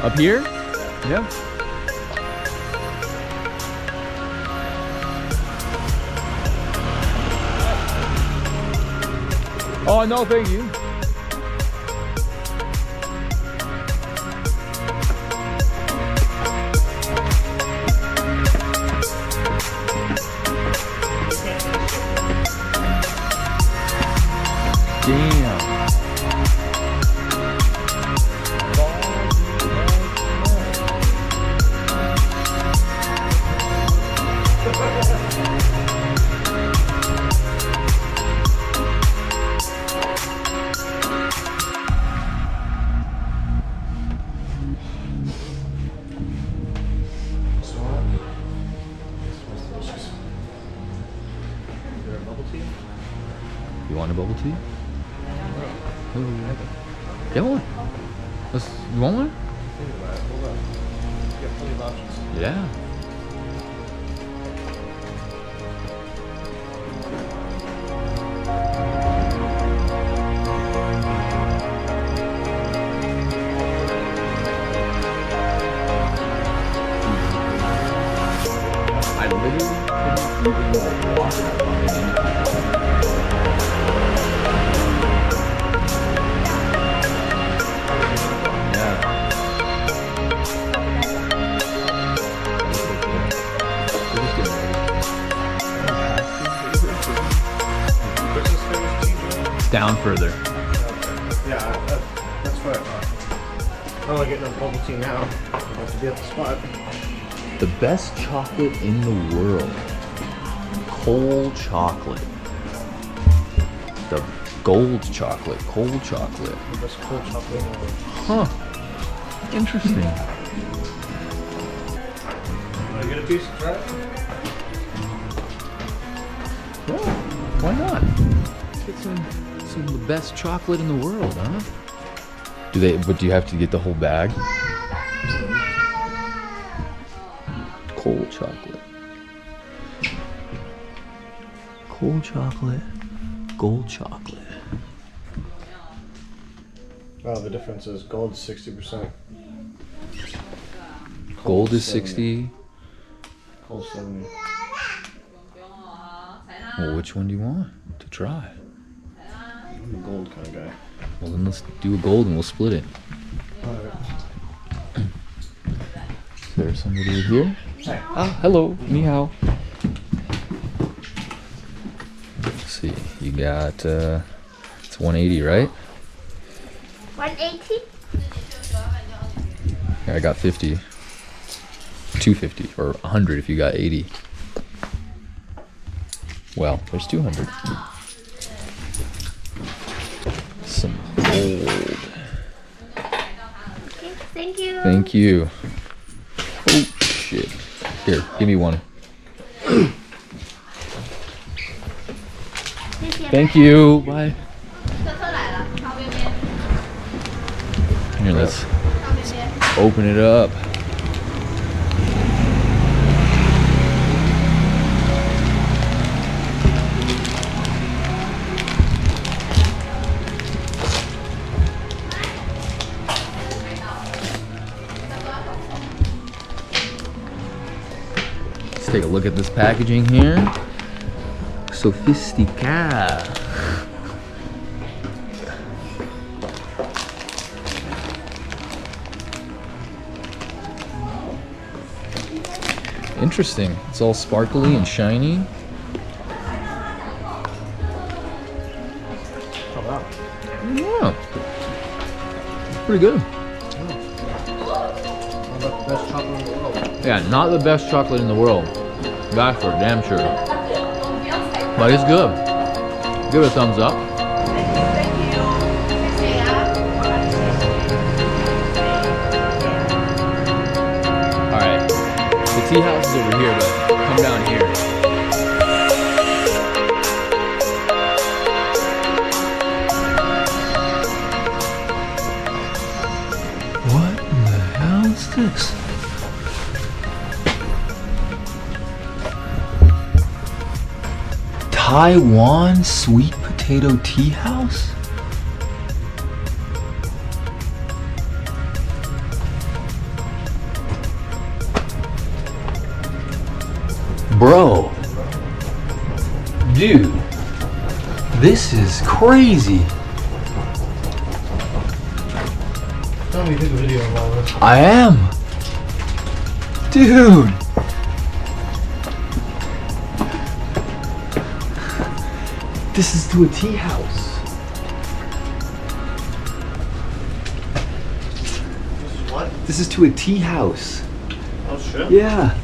Up here? Yeah. Oh, no, thank you. Damn. You want a bubble tea? Get one. You want one? Yeah. I literally couldn't even walk that long in anything. Down further. Yeah, that's what I thought. I want to get no bubble tea now. I have to be at the spot. The best chocolate in the world. Cold chocolate. The gold chocolate. Cold chocolate. The best cold chocolate in the world. Huh. Interesting. Want to get a piece of try? Yeah, why not? Get some of the best chocolate in the world, huh? But do you have to get the whole bag? Cold chocolate. Cold chocolate. Gold chocolate. Oh, the difference is gold is 60%. Gold is 60. Cold 70. Well, which one do you want to try? I'm a gold kind of guy. Well, then let's do a gold and we'll split it. Alright. Is there somebody here? Hey. Ah, hello. Ni hao. Let's see. You got, it's 180, right? 180? Yeah, I got 50. 250 or 100 if you got 80. Well, there's 200. Some gold. Okay, thank you. Thank you. Oh, shit. Here, give me one. Thank you. Bye. Here, let's open it up. Let's take a look at this packaging here. Sofisticada. Interesting. It's all sparkly and shiny. Oh, wow. Yeah. Pretty good. What about the best chocolate in the world? Yeah, not the best chocolate in the world. That's for damn sure. But it's good. Give it a thumbs up. Alright. The tea house is over here, but come down here. What in the hell is this? Taiwan sweet potato tea house? Bro. Dude. This is crazy. Tell me you did a video of all this. I am. Dude. This is to a tea house. What? This is to a tea house. Oh shit. Yeah.